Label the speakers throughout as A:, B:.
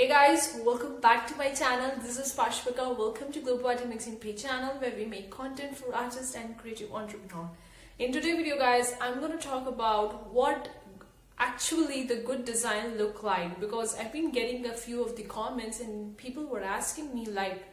A: Hey guys, welcome back to my channel. This is Pashpika. Welcome to Global Art and Mixing Pay channel where we make content for artists and creative entrepreneurs. In today's video guys, I'm going to talk about what actually the good design look like, because I've been getting a few of the comments and people were asking me like,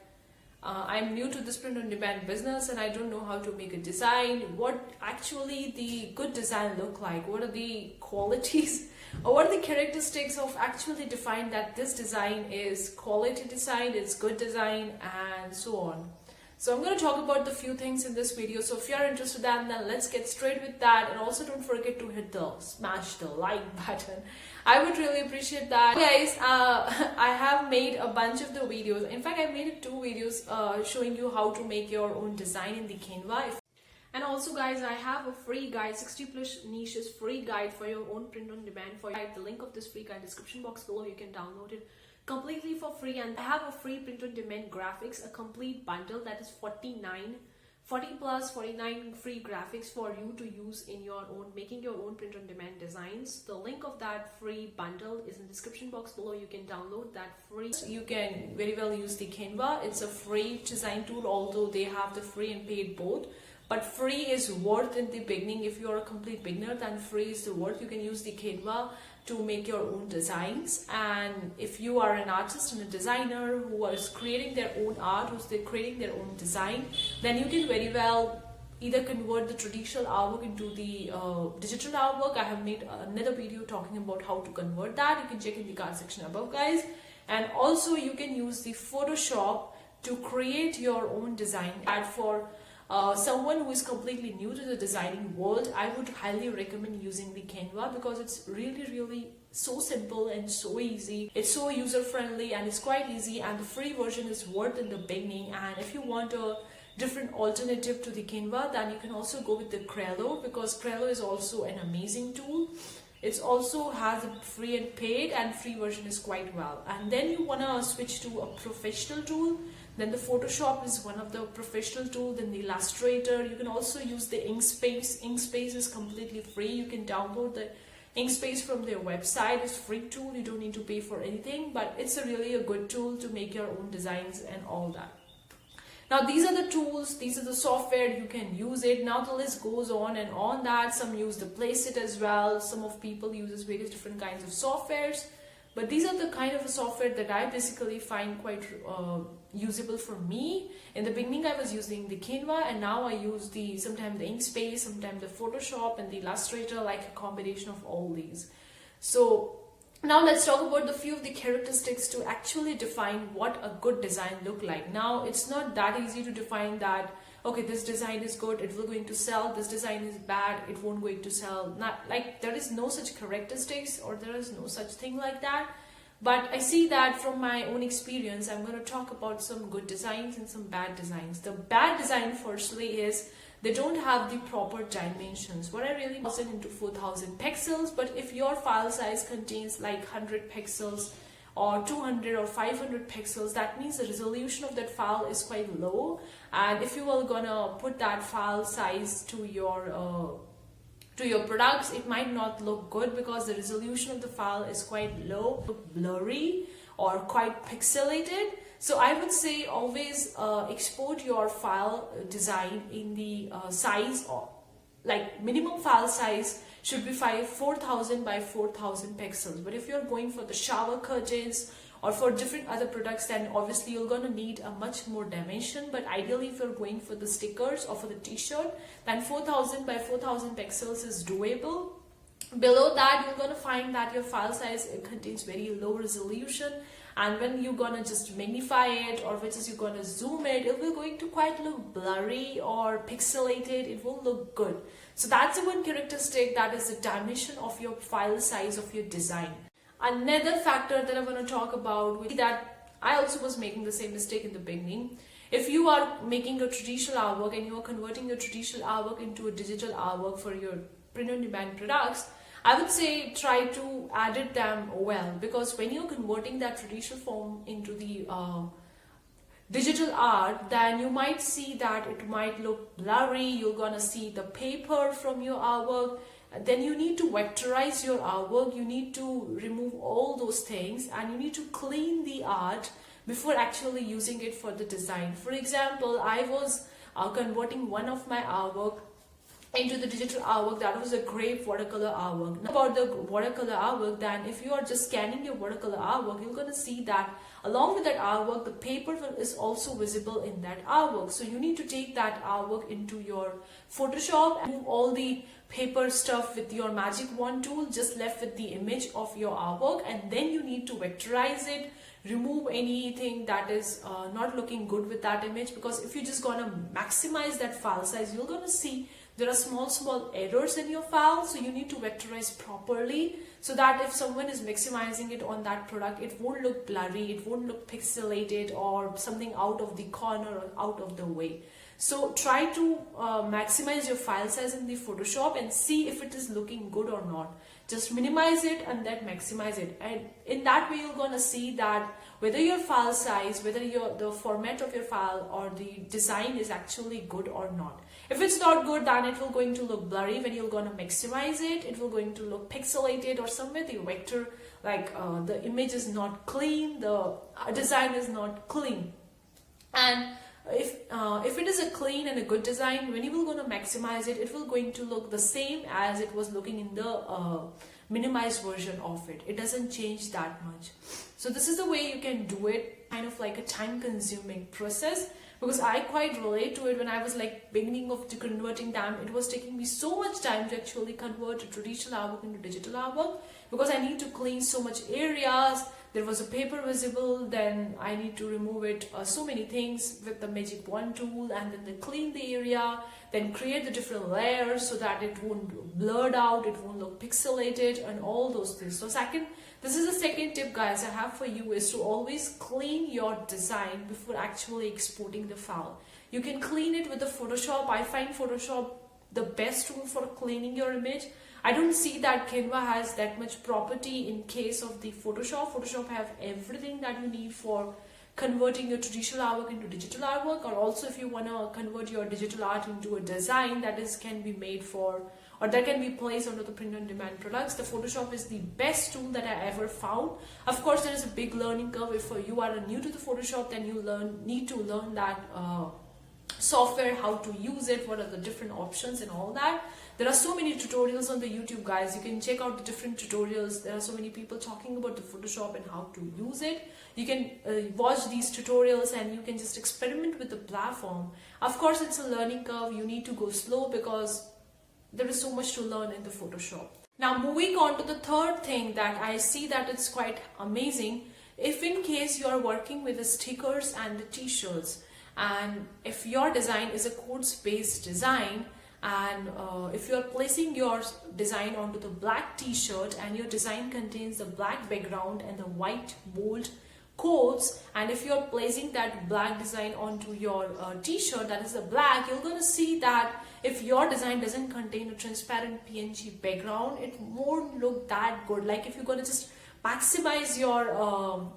A: I'm new to this print on demand business and I don't know how to make a design. What actually the good design look like? What are the qualities or what are the characteristics of actually define that this design is quality design, it's good design, and so on. So I'm going to talk about the few things in this video. So if you're interested in that, then let's get straight with that. And also don't forget to smash the like button. I would really appreciate that. Guys, I have made a bunch of the videos. In fact, I made two videos showing you how to make your own design in the Canva. And also guys, I have a free guide, 60 plus niches free guide for your own print on demand. For the link of this free guide description box below, you can download it completely for free. And I have a free print on demand graphics, a complete bundle that is 40 plus 49 free graphics for you to use in your own making your own print on demand designs. The link of that free bundle is in the description box below. You can download that free. You can very well use the Canva. It's a free design tool, although they have the free and paid both. But free is worth in the beginning. If you're a complete beginner, then free is the worth. You can use the Canva to make your own designs. And if you are an artist and a designer who is creating their own art, who's creating their own design, then you can very well either convert the traditional artwork into the digital artwork. I have made another video talking about how to convert that. You can check in the card section above, guys. And also you can use the Photoshop to create your own design. And for someone who is completely new to the designing world, I would highly recommend using the Canva, because it's really so simple and so easy. It's so user friendly and it's quite easy, and the free version is worth in the beginning. And if you want a different alternative to the Canva, then you can also go with the Trello, because Trello is also an amazing tool. It also has a free and paid, and free version is quite well. And then you want to switch to a professional tool, then the Photoshop is one of the professional tools. Then the Illustrator. You can also use the Inkspace. Inkspace is completely free. You can download the Inkspace from their website. It's a free tool. You don't need to pay for anything, but it's really a good tool to make your own designs and all that. Now these are the tools, these are the software, you can use it. Now the list goes on and on that. Some use the Placeit as well. Some of people uses various different kinds of softwares. But these are the kind of software that I basically find quite usable for me. In the beginning I was using the Canva, and now I use sometimes the Inkspace, sometimes the Photoshop and the Illustrator, like a combination of all these. So now let's talk about the few of the characteristics to actually define what a good design look like. Now it's not that easy to define that, okay, this design is good, it will going to sell, this design is bad, it won't going to sell. Not like there is no such characteristics, or there is no such thing like that. But I see that from my own experience, I'm going to talk about some good designs and some bad designs. The bad design firstly is they don't have the proper dimensions. What I really was into 4000 pixels, but if your file size contains like 100 pixels or 200 or 500 pixels, that means the resolution of that file is quite low. And if you are gonna put that file size to your products, it might not look good, because the resolution of the file is quite low, blurry, or quite pixelated. So I would say always export your file design in the size, or like minimum file size should be 4000 by 4000 pixels. But if you're going for the shower curtains or for different other products, then obviously you're going to need a much more dimension. But ideally, if you're going for the stickers or for the t-shirt, then 4000 by 4000 pixels is doable. Below that, you're going to find that your file size contains very low resolution, and when you're gonna just magnify it, or which is you're gonna zoom it, it will going to quite look blurry or pixelated. It won't look good. So that's the one characteristic, that is the dimension of your file size of your design. Another factor that I want to talk about is that I also was making the same mistake in the beginning. If you are making a traditional artwork and you are converting your traditional artwork into a digital artwork for your print on demand products, I would say try to edit them well, because when you're converting that traditional form into the digital art, then you might see that it might look blurry. You're gonna see the paper from your artwork, then you need to vectorize your artwork. You need to remove all those things, and you need to clean the art before actually using it for the design. For example, I was converting one of my artwork into the digital artwork. That was a grape watercolor artwork. Now about the watercolor artwork, then if you are just scanning your watercolor artwork, you're going to see that along with that artwork, the paper is also visible in that artwork. So you need to take that artwork into your Photoshop and move all the paper stuff with your magic wand tool, just left with the image of your artwork, and then you need to vectorize it, remove anything that is not looking good with that image. Because if you're just gonna maximize that file size, you're gonna see there are small errors in your file. So you need to vectorize properly, so that if someone is maximizing it on that product, it won't look blurry, it won't look pixelated or something out of the corner or out of the way. So try to maximize your file size in the Photoshop and see if it is looking good or not. Just minimize it and then maximize it, and in that way you're gonna see that whether your file size, whether the format of your file or the design is actually good or not. If it's not good, then it will going to look blurry. When you're gonna maximize it, it will going to look pixelated, or somewhere the vector, like the image is not clean, the design is not clean. And if it is a clean and a good design, when you will going to maximize it, it will going to look the same as it was looking in the minimized version of it. It doesn't change that much. So this is the way you can do it, kind of like a time consuming process, because I quite relate to it. When I was like beginning of converting them, it was taking me so much time to actually convert a traditional artwork into digital artwork, because I need to clean so much areas. There was a paper visible, then I need to remove it, so many things with the magic wand tool, and then clean the area, then create the different layers so that it won't blurred out, it won't look pixelated, and all those things. So this is the second tip, guys, I have for you, is to always clean your design before actually exporting the file. You can clean it with the Photoshop. I find Photoshop the best tool for cleaning your image. I don't see that Canva has that much property in case of the Photoshop. Photoshop have everything that you need for converting your traditional artwork into digital artwork, or also if you want to convert your digital art into a design that can be made for, or that can be placed onto the print-on-demand products. The Photoshop is the best tool that I ever found. Of course, there is a big learning curve. If you are new to the Photoshop, then you need to learn that software, how to use it, what are the different options and all that. There are so many tutorials on the YouTube, guys. You can check out the different tutorials. There are so many people talking about the Photoshop and how to use it. You can watch these tutorials and you can just experiment with the platform. Of course, it's a learning curve. You need to go slow because there is so much to learn in the Photoshop. Now, moving on to the third thing that I see that it's quite amazing. If in case you are working with the stickers and the t-shirts, and if your design is a quotes-based design, and if you are placing your design onto the black t-shirt and your design contains the black background and the white bold quotes, and if you're placing that black design onto your t-shirt that is the black, you're going to see that if your design doesn't contain a transparent PNG background, it won't look that good. Like if you're going to just maximize your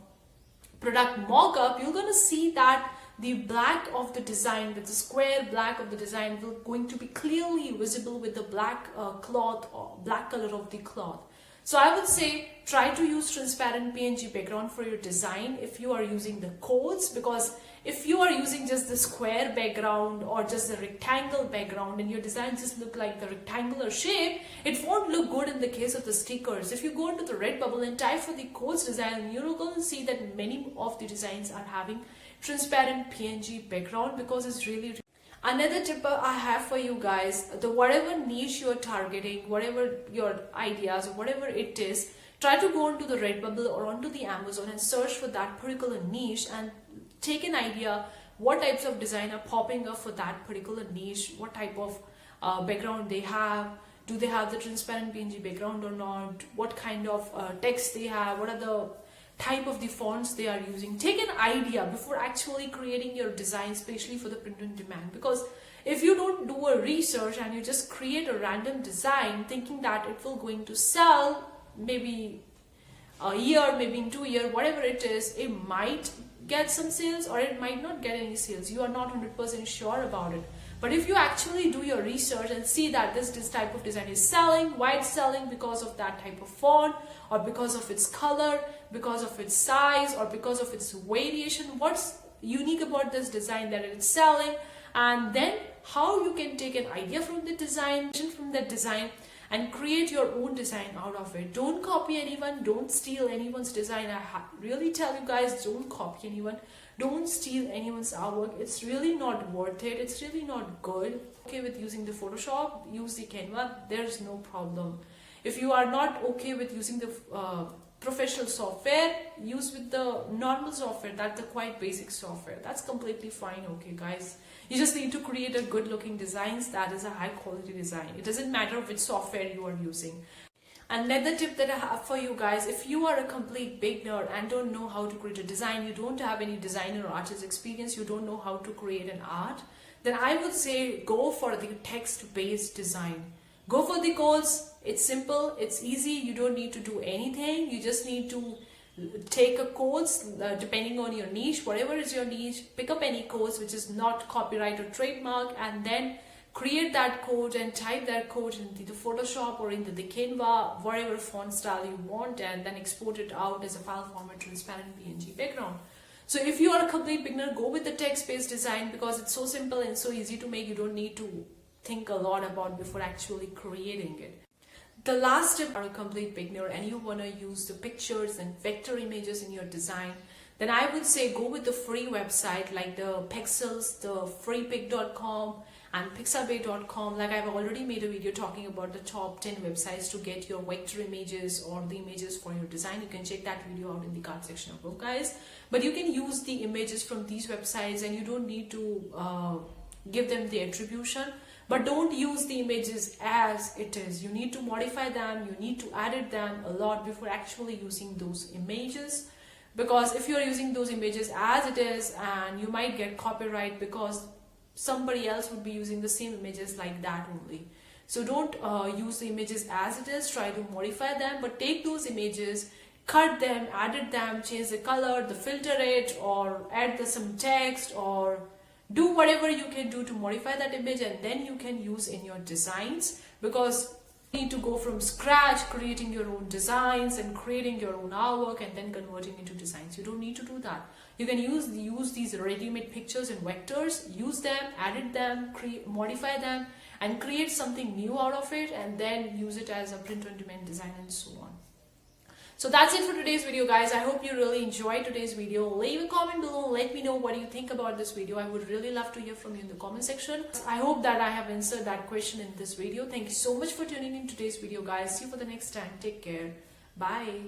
A: product mock-up, you're going to see that the black of the design, with the square black of the design, will going to be clearly visible with the black cloth or black color of the cloth. So I would say try to use transparent PNG background for your design if you are using the quotes, because if you are using just the square background or just the rectangle background and your design just look like the rectangular shape, it won't look good in the case of the stickers. If you go into the Redbubble and type for the quotes design, you're going to see that many of the designs are having transparent PNG background, because it's really. Another tip I have for you guys, whatever niche you're targeting, whatever your ideas or whatever it is, try to go onto the Redbubble or onto the Amazon and search for that particular niche and take an idea what types of design are popping up for that particular niche, what type of background they have, do they have the transparent PNG background or not, what kind of text they have, what are the type of the fonts they are using. Take an idea before actually creating your design, especially for the print on demand, because if you don't do a research and you just create a random design thinking that it will going to sell maybe a year, maybe in 2 years, whatever it is, it might get some sales or it might not get any sales. You are not 100% sure about it. But if you actually do your research and see that this type of design is selling, why it's selling, because of that type of font, or because of its color, because of its size, or because of its variation, what's unique about this design that it's selling, and then how you can take an idea from the design and create your own design out of it. Don't copy anyone, don't steal anyone's design. Really tell you guys, don't copy anyone, don't steal anyone's artwork. It's really not worth it, it's really not good. Okay with using the Photoshop, use the Canva, there's no problem. If you are not okay with using the professional software, use with the normal software, that's the quite basic software, that's completely fine. Okay guys, you just need to create a good looking designs that is a high quality design. It doesn't matter which software you are using. Another tip that I have for you guys, if you are a complete beginner and don't know how to create a design, you don't have any designer or artist experience, you don't know how to create an art, then I would say go for the text-based design. Go for the codes. It's simple, it's easy, you don't need to do anything. You just need to take a codes depending on your niche, whatever is your niche, pick up any codes which is not copyright or trademark, and then create that code and type that code into the Photoshop or into the Canva, whatever font style you want, and then export it out as a file format, transparent PNG background. So if you are a complete beginner, go with the text-based design because it's so simple and so easy to make. You don't need to think a lot about before actually creating it. The last tip, are a complete beginner and you want to use the pictures and vector images in your design, then I would say go with the free website like the Pexels, the freepik.com and pixabay.com. Like I've already made a video talking about the top 10 websites to get your vector images or the images for your design. You can check that video out in the card section of book, guys. But you can use the images from these websites and you don't need to give them the attribution. But don't use the images as it is. You need to modify them, you need to edit them a lot before actually using those images. Because if you're using those images as it is, and you might get copyright because somebody else would be using the same images like that only. So don't use the images as it is, try to modify them, but take those images, cut them, edit them, change the color, the filter it, or add some text, or do whatever you can do to modify that image, and then you can use in your designs. Because you need to go from scratch creating your own designs and creating your own artwork and then converting into designs. You don't need to do that. You can use these ready-made pictures and vectors, use them, edit them, modify them, and create something new out of it, and then use it as a print-on-demand design and so on. So that's it for today's video, guys. I hope you really enjoyed today's video. Leave a comment below. Let me know what you think about this video. I would really love to hear from you in the comment section. I hope that I have answered that question in this video. Thank you so much for tuning in today's video, guys. See you for the next time. Take care. Bye.